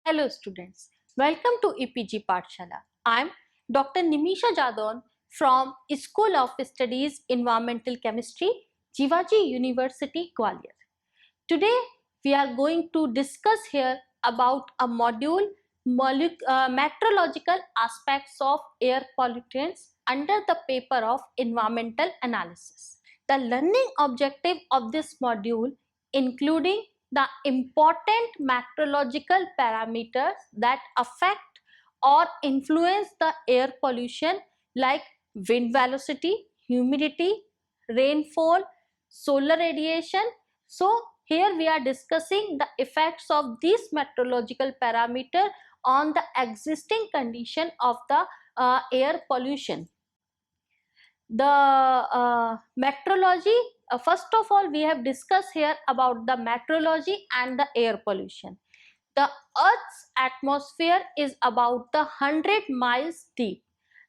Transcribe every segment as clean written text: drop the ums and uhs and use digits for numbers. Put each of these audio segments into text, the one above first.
Hello students, welcome to EPG Pathshala. I am Dr. Nimisha Jadon from School of Studies Environmental Chemistry, Jivaji University, Gwalior. Today we are going to discuss here about a module meteorological aspects of air pollutants under the paper of environmental analysis. The learning objective of this module including the important meteorological parameters that affect or influence the air pollution like wind velocity, humidity, rainfall, solar radiation. So here we are discussing the effects of these meteorological parameter on the existing condition of the air pollution. The meteorology, first of all we have discussed here about the meteorology and the air pollution. The Earth's atmosphere is about 100 miles deep.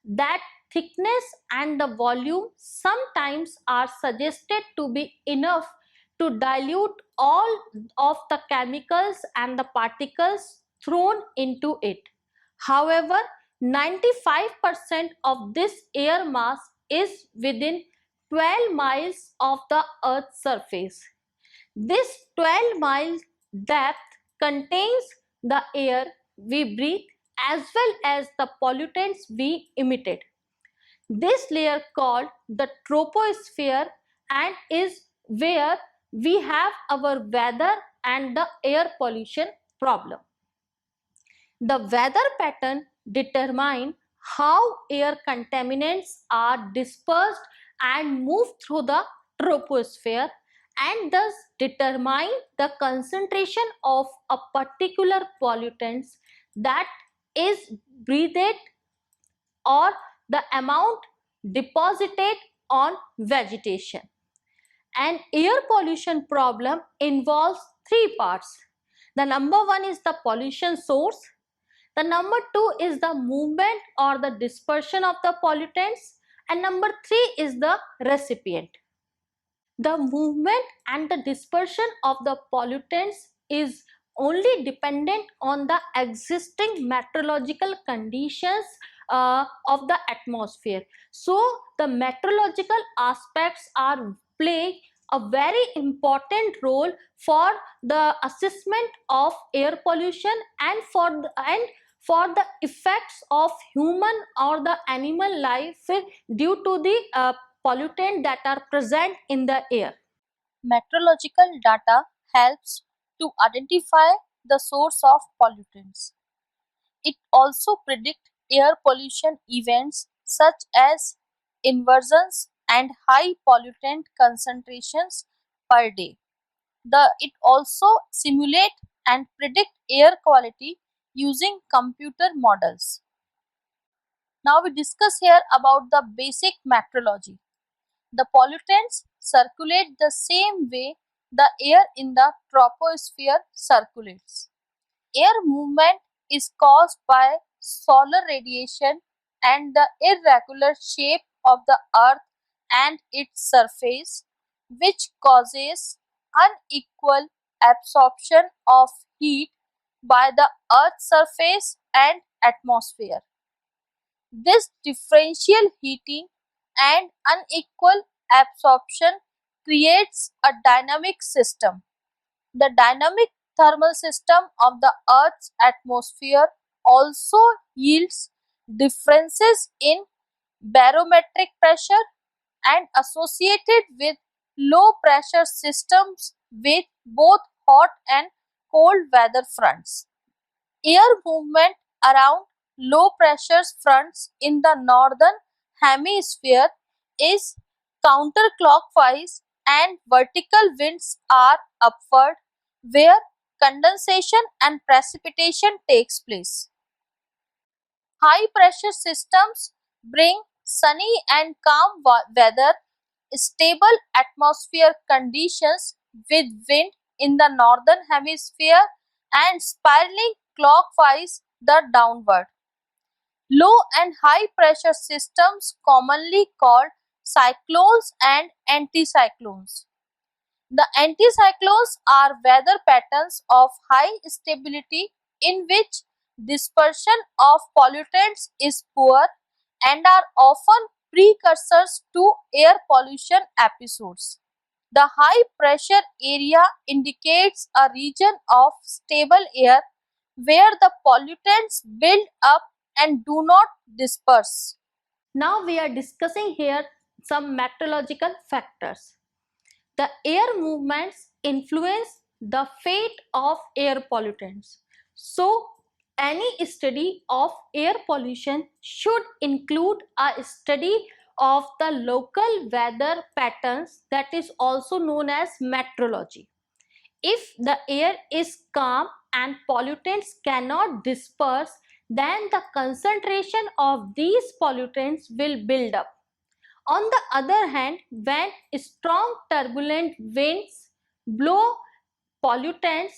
That thickness and the volume sometimes are suggested to be enough to dilute all of the chemicals and the particles thrown into it. However, 95% of this air mass is within 12 miles of the Earth's surface. This 12 mile depth contains the air we breathe as well as the pollutants we emitted. This layer called the troposphere and is where we have our weather and the air pollution problem. The weather pattern determines how air contaminants are dispersed and move through the troposphere and thus determine the concentration of a particular pollutants that is breathed or the amount deposited on vegetation. An air pollution problem involves three parts. The number one is the pollution source. The number two is the movement or the dispersion of the pollutants, and number three is the recipient. The movement and the dispersion of the pollutants is only dependent on the existing meteorological conditions of the atmosphere. So the meteorological aspects are playing a very important role for the assessment of air pollution and for the effects of human or the animal life due to the pollutants that are present in the air. Meteorological data helps to identify the source of pollutants. It also predicts air pollution events such as inversions and high pollutant concentrations per day. It also simulate and predict air quality using computer models. Now we discuss here about the basic meteorology. The pollutants circulate the same way the air in the troposphere circulates. Air movement is caused by solar radiation and the irregular shape of the earth and its surface, which causes unequal absorption of heat by the earth's surface and atmosphere. This differential heating and unequal absorption creates a dynamic system. The dynamic thermal system of the Earth's atmosphere also yields differences in barometric pressure and associated with low pressure systems with both hot and cold weather fronts. Air movement around low pressure fronts in the northern hemisphere is counterclockwise and vertical winds are upward where condensation and precipitation takes place. High pressure systems bring sunny and calm weather, stable atmosphere conditions with wind in the northern hemisphere and spiraling clockwise the downward. Low and high pressure systems commonly called cyclones and anticyclones. The anticyclones are weather patterns of high stability in which dispersion of pollutants is poor and are often precursors to air pollution episodes. The high pressure area indicates a region of stable air where the pollutants build up and do not disperse. Now we are discussing here some meteorological factors. The air movements influence the fate of air pollutants. So, any study of air pollution should include a study of the local weather patterns, that is also known as meteorology. If the air is calm and pollutants cannot disperse, then the concentration of these pollutants will build up. On the other hand, when strong turbulent winds blow, pollutants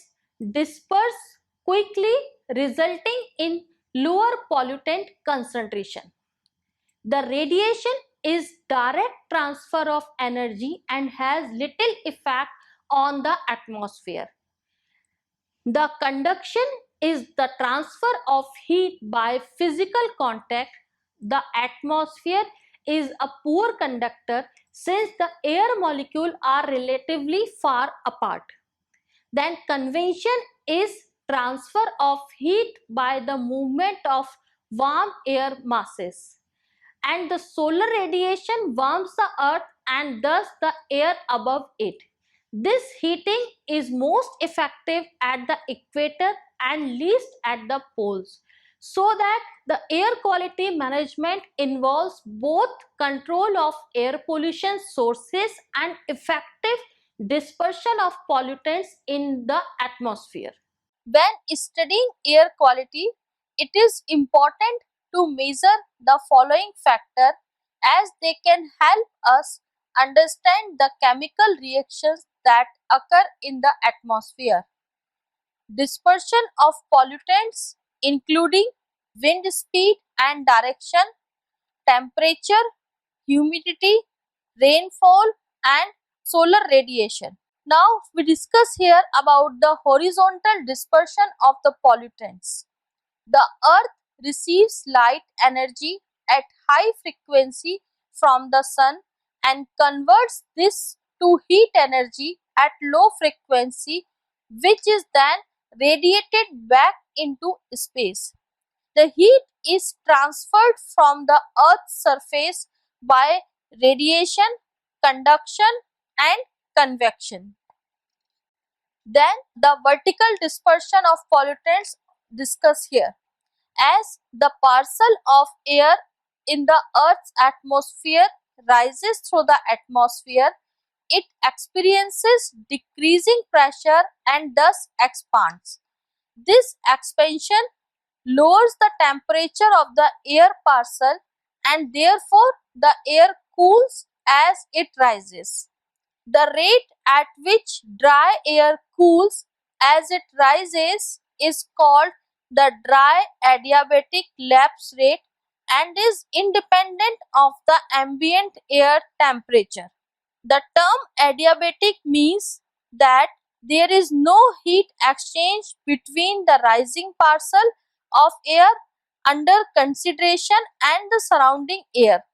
disperse quickly, resulting in lower pollutant concentration. The radiation is direct transfer of energy and has little effect on the atmosphere. The conduction is the transfer of heat by physical contact. The atmosphere is a poor conductor since the air molecules are relatively far apart. Then convection is transfer of heat by the movement of warm air masses. And the solar radiation warms the earth and thus the air above it. This heating is most effective at the equator and least at the poles, so that the air quality management involves both control of air pollution sources and effective dispersion of pollutants in the atmosphere. When studying air quality, it is important to measure the following factors as they can help us understand the chemical reactions that occur in the atmosphere. Dispersion of pollutants including wind speed and direction, temperature, humidity, rainfall and solar radiation. Now we discuss here about the horizontal dispersion of the pollutants. The earth receives light energy at high frequency from the sun and converts this to heat energy at low frequency, which is then radiated back into space. The heat is transferred from the earth's surface by radiation, conduction and convection. Then the vertical dispersion of pollutants discussed here. As the parcel of air in the Earth's atmosphere rises through the atmosphere, it experiences decreasing pressure and thus expands. This expansion lowers the temperature of the air parcel and therefore the air cools as it rises. The rate at which dry air cools as it rises is called the dry adiabatic lapse rate and is independent of the ambient air temperature. The term adiabatic means that there is no heat exchange between the rising parcel of air under consideration and the surrounding air.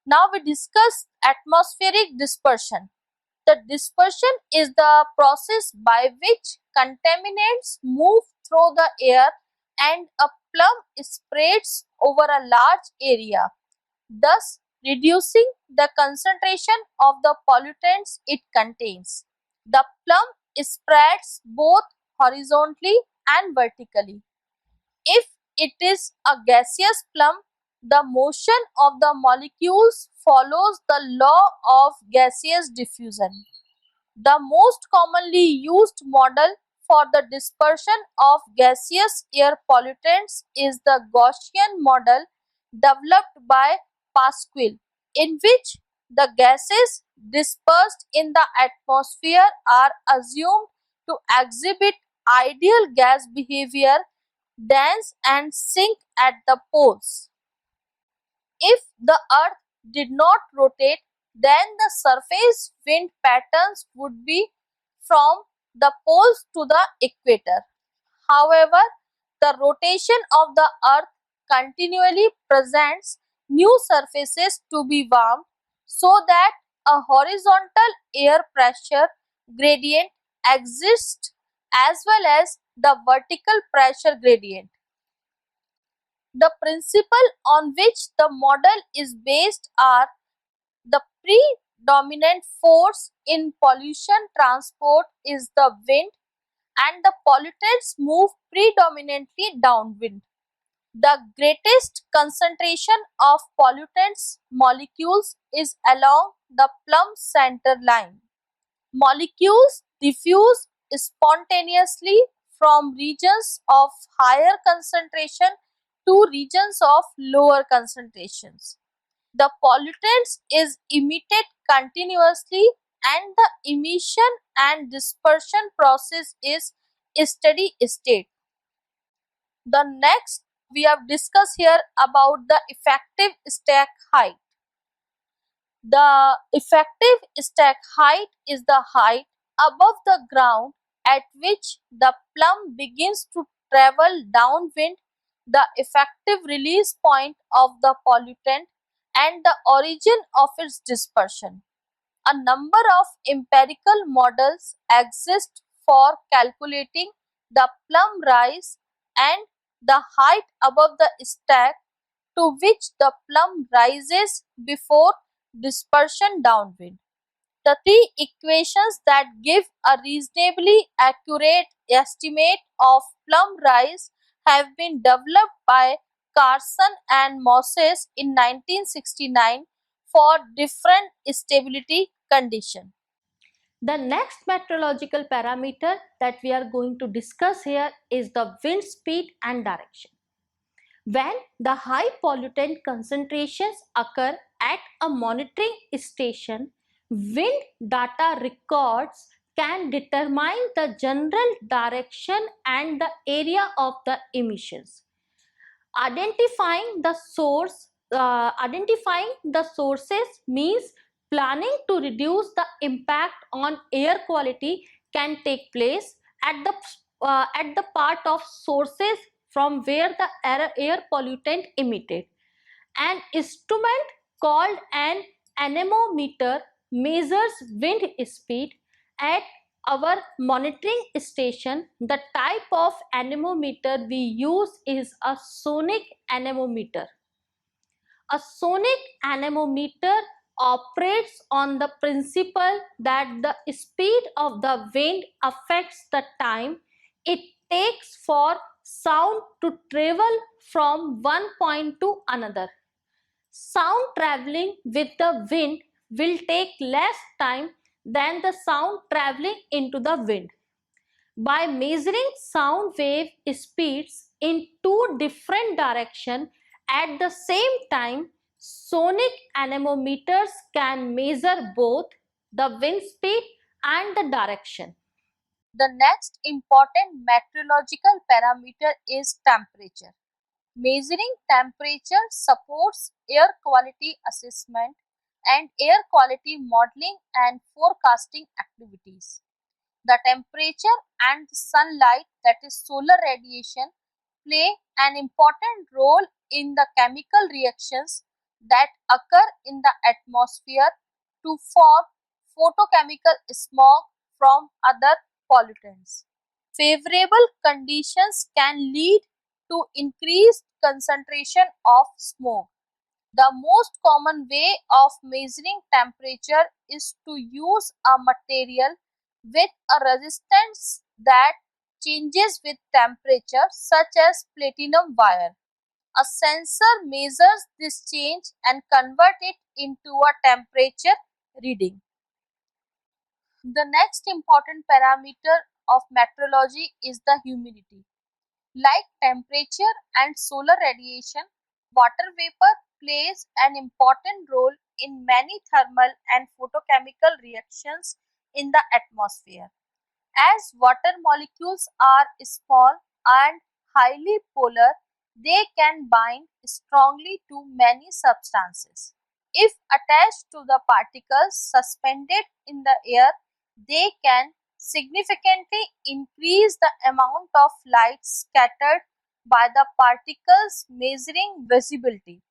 Now we discuss atmospheric dispersion. The dispersion is the process by which contaminants move through the air and a plume spreads over a large area, thus reducing the concentration of the pollutants it contains. The plume spreads both horizontally and vertically. If it is a gaseous plume, the motion of the molecules follows the law of gaseous diffusion. The most commonly used model for the dispersion of gaseous air pollutants is the Gaussian model developed by Pasquale, in which the gases dispersed in the atmosphere are assumed to exhibit ideal gas behavior, dance and sink at the poles. If the earth did not rotate, then the surface wind patterns would be from the poles to the equator. However, the rotation of the earth continually presents new surfaces to be warmed so that a horizontal air pressure gradient exists as well as the vertical pressure gradient. The principle on which the model is based are the predominant force in pollution transport is the wind and the pollutants move predominantly downwind. The greatest concentration of pollutants molecules is along the plumb center line. Molecules diffuse spontaneously from regions of higher concentration to regions of lower concentrations. The pollutants is emitted continuously and the emission and dispersion process is steady state. The next we have discussed here about the effective stack height. The effective stack height is the height above the ground at which the plum begins to travel downwind, the effective release point of the pollutant, and the origin of its dispersion. A number of empirical models exist for calculating the plum rise and the height above the stack to which the plum rises before dispersion downwind. The three equations that give a reasonably accurate estimate of plum rise have been developed by Carson and Moses in 1969 for different stability conditions. The next meteorological parameter that we are going to discuss here is the wind speed and direction. When the high pollutant concentrations occur at a monitoring station, wind data records can determine the general direction and the area of the emissions. Identifying the sources means planning to reduce the impact on air quality can take place at the part of sources from where the air pollutant emitted. An instrument called an anemometer measures wind speed at our monitoring station. The type of anemometer we use is a sonic anemometer. A sonic anemometer operates on the principle that the speed of the wind affects the time it takes for sound to travel from one point to another. Sound traveling with the wind will take less time than the sound traveling into the wind. By measuring sound wave speeds in two different directions at the same time, sonic anemometers can measure both the wind speed and the direction. The next important meteorological parameter is temperature. Measuring temperature supports air quality assessment and air quality modeling and forecasting activities. The temperature and the sunlight, that is solar radiation, play an important role in the chemical reactions that occur in the atmosphere to form photochemical smog from other pollutants. Favorable conditions can lead to increased concentration of smoke. The most common way of measuring temperature is to use a material with a resistance that changes with temperature, such as platinum wire. A sensor measures this change and converts it into a temperature reading. The next important parameter of meteorology is the humidity. Like temperature and solar radiation, water vapor plays an important role in many thermal and photochemical reactions in the atmosphere. As water molecules are small and highly polar, they can bind strongly to many substances. If attached to the particles suspended in the air, they can significantly increase the amount of light scattered by the particles, measuring visibility.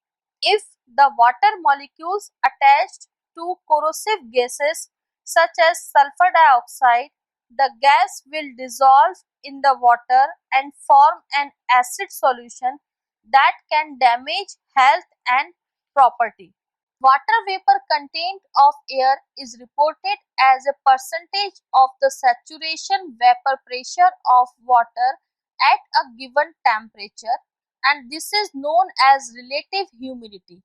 If the water molecules attached to corrosive gases such as sulfur dioxide, the gas will dissolve in the water and form an acid solution that can damage health and property. Water vapor content of air is reported as a percentage of the saturation vapor pressure of water at a given temperature, and this is known as relative humidity.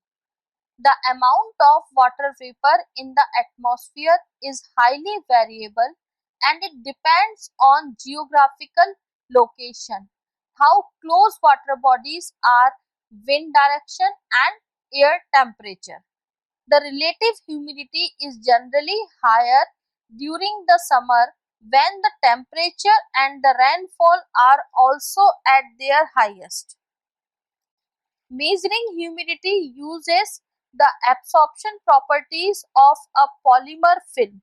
The amount of water vapor in the atmosphere is highly variable and it depends on geographical location, how close water bodies are, wind direction, and air temperature. The relative humidity is generally higher during the summer when the temperature and the rainfall are also at their highest. Measuring humidity uses the absorption properties of a polymer film.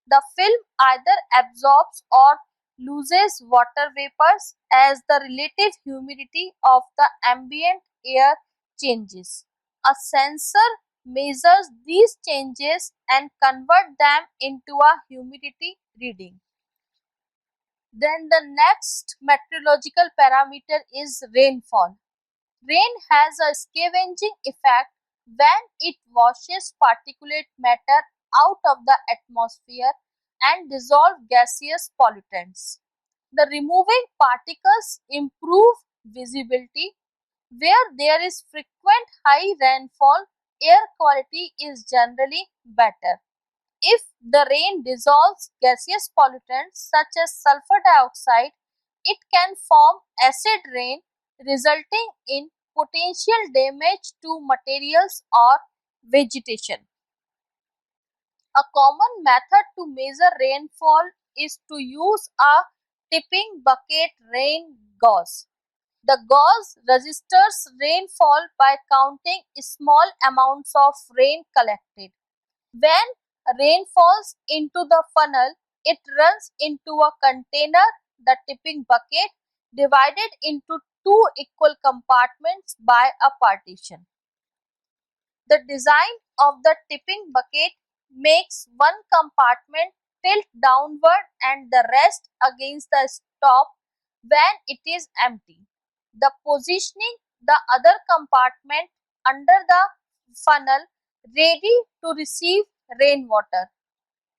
The film either absorbs or loses water vapors as the relative humidity of the ambient air changes. A sensor measures these changes and converts them into a humidity reading. Then the next meteorological parameter is rainfall. Rain has a scavenging effect when it washes particulate matter out of the atmosphere and dissolve gaseous pollutants. The removing particles improve visibility. Where there is frequent high rainfall, air quality is generally better. If the rain dissolves gaseous pollutants such as sulfur dioxide, it can form acid rain, resulting in potential damage to materials or vegetation. A common method to measure rainfall is to use a tipping bucket rain gauge. The gauge registers rainfall by counting small amounts of rain collected. When rain falls into the funnel, it runs into a container, the tipping bucket, divided into two equal compartments by a partition. The design of the tipping bucket makes one compartment tilt downward and the rest against the top when it is empty. The positioning the other compartment under the funnel ready to receive rainwater.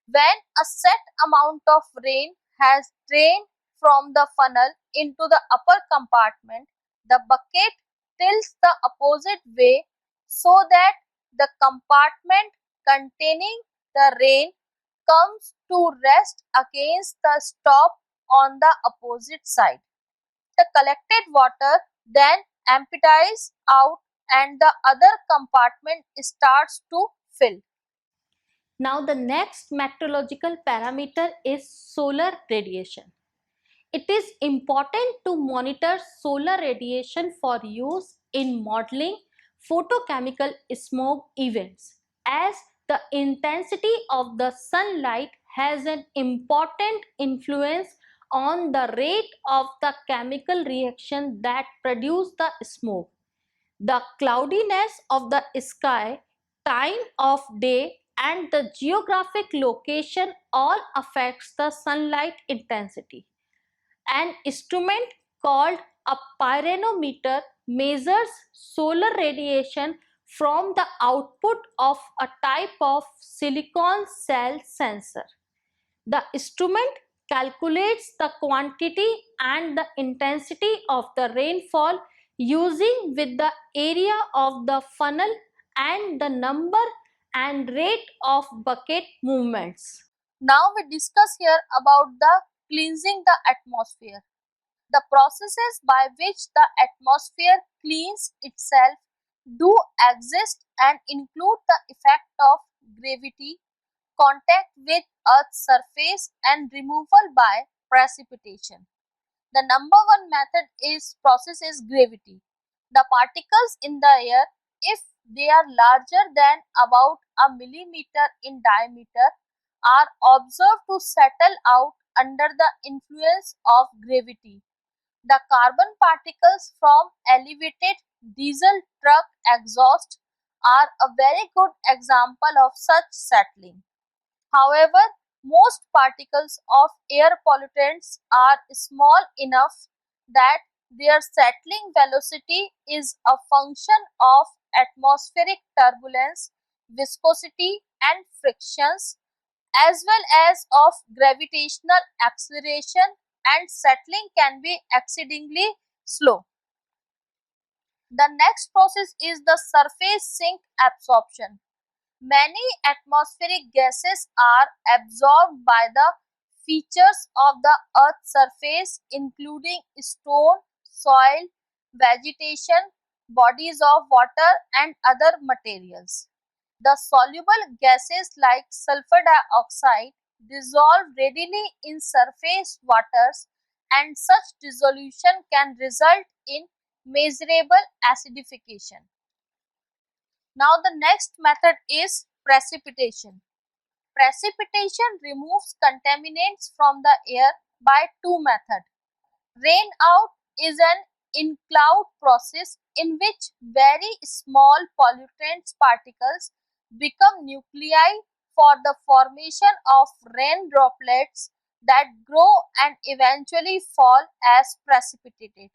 When a set amount of rain has drained from the funnel into the upper compartment, the bucket tilts the opposite way so that the compartment containing the rain comes to rest against the stop on the opposite side. The collected water then empties out and the other compartment starts to fill. Now, the next meteorological parameter is solar radiation. It is important to monitor solar radiation for use in modeling photochemical smoke events, as the intensity of the sunlight has an important influence on the rate of the chemical reaction that produce the smoke. The cloudiness of the sky, time of day, and the geographic location all affects the sunlight intensity. An instrument called a pyranometer measures solar radiation from the output of a type of silicon cell sensor. The instrument calculates the quantity and the intensity of the rainfall using with the area of the funnel and the number and rate of bucket movements. Now we discuss here about the cleansing the atmosphere. The processes by which the atmosphere cleans itself do exist and include the effect of gravity, contact with Earth's surface, and removal by precipitation. The number one method is process is gravity. The particles in the air, if they are larger than about a millimeter in diameter, are observed to settle out under the influence of gravity. The carbon particles from elevated diesel truck exhaust are a very good example of such settling. However, most particles of air pollutants are small enough that their settling velocity is a function of atmospheric turbulence, viscosity, and frictions, as well as of gravitational acceleration, and settling can be exceedingly slow. The next process is the surface sink absorption. Many atmospheric gases are absorbed by the features of the Earth's surface, including stone, soil, vegetation, bodies of water, and other materials. The soluble gases like sulfur dioxide dissolve readily in surface waters, and such dissolution can result in measurable acidification. Now, the next method is precipitation. Precipitation removes contaminants from the air by two methods. Rain out is an in-cloud process in which very small pollutants particles become nuclei for the formation of rain droplets that grow and eventually fall as precipitated.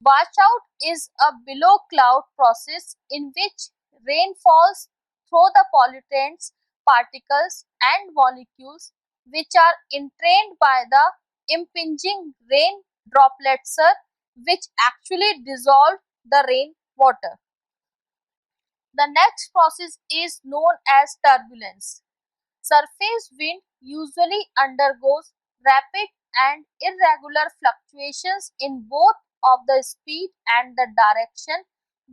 Washout is a below cloud process in which rain falls through the pollutants, particles, and molecules which are entrained by the impinging rain droplets, which actually dissolve the rain water. The next process is known as turbulence. Surface wind usually undergoes rapid and irregular fluctuations in both of the speed and the direction,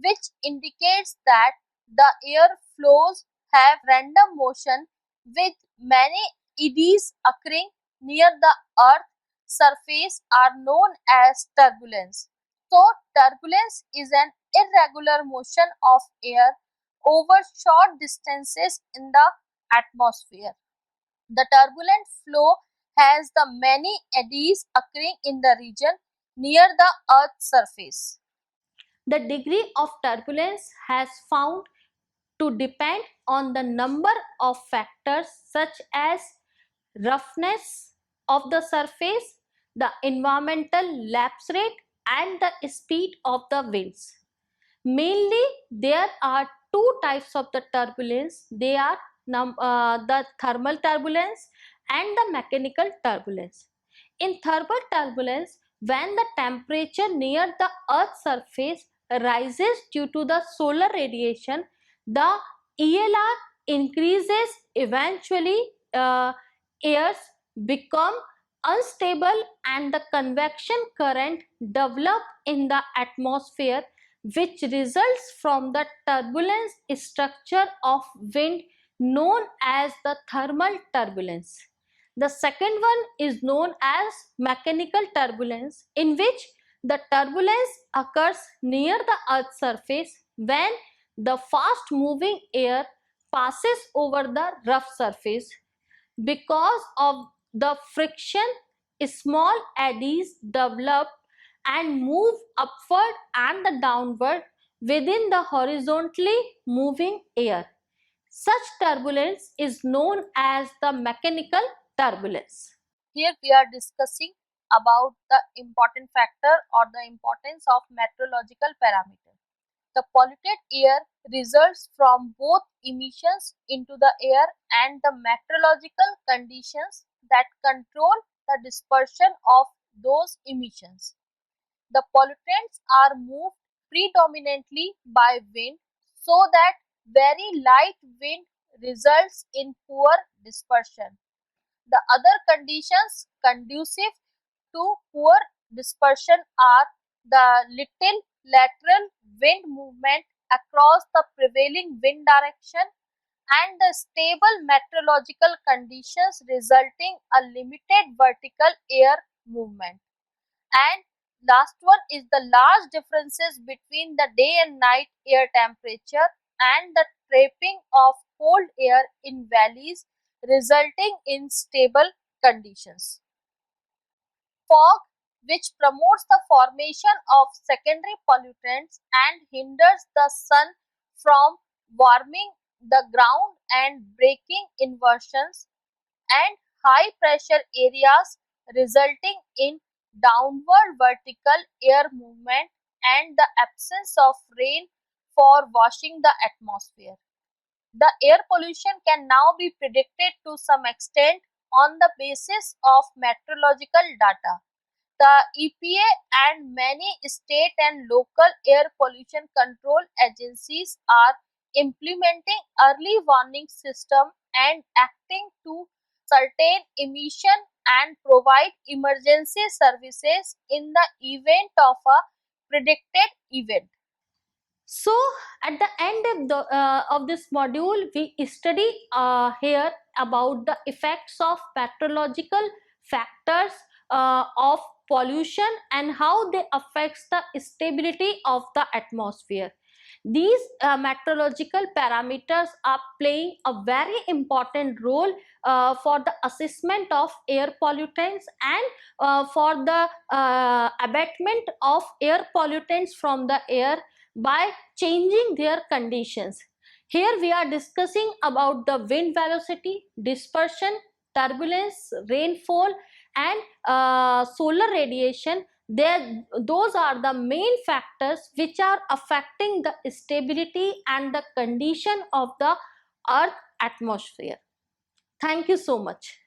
which indicates that the air flows have random motion with many eddies occurring near the earth surface are known as turbulence. So, turbulence is an irregular motion of air over short distances in the atmosphere. The turbulent flow has the many eddies occurring in the region near the Earth's surface. The degree of turbulence has found to depend on the number of factors such as roughness of the surface, the environmental lapse rate, and the speed of the winds. Mainly, there are two types of the turbulence. They are the thermal turbulence and the mechanical turbulence. In thermal turbulence, when the temperature near the Earth's surface rises due to the solar radiation, the ELR increases. Eventually, airs become unstable and the convection current develop in the atmosphere, which results from the turbulence structure of wind known as the thermal turbulence. The second one is known as mechanical turbulence, in which the turbulence occurs near the Earth's surface when the fast moving air passes over the rough surface. Because of the friction, small eddies develop and move upward and the downward within the horizontally moving air. Such turbulence is known as the mechanical turbulence. Here we are discussing about the important factor or the importance of meteorological parameter. The polluted air results from both emissions into the air and the meteorological conditions that control the dispersion of those emissions. The pollutants are moved predominantly by wind, so that very light wind results in poor dispersion. The other conditions conducive to poor dispersion are the little lateral wind movement across the prevailing wind direction and the stable meteorological conditions resulting a limited vertical air movement. And last one is the large differences between the day and night air temperature and the trapping of cold air in valleys resulting in stable conditions. Fog, which promotes the formation of secondary pollutants and hinders the sun from warming the ground and breaking inversions, and high pressure areas resulting in downward vertical air movement and the absence of rain for washing the atmosphere. The air pollution can now be predicted to some extent on the basis of meteorological data. The EPA and many state and local air pollution control agencies are implementing early warning system and acting to curtail emission and provide emergency services in the event of a predicted event. So, at the end of this module, we study here about the effects of meteorological factors of pollution and how they affects the stability of the atmosphere. These meteorological parameters are playing a very important role for the assessment of air pollutants and for the abatement of air pollutants from the air by changing their conditions. Here we are discussing about the wind velocity, dispersion, turbulence, rainfall and solar radiation. Those are the main factors which are affecting the stability and the condition of the earth atmosphere. Thank you so much.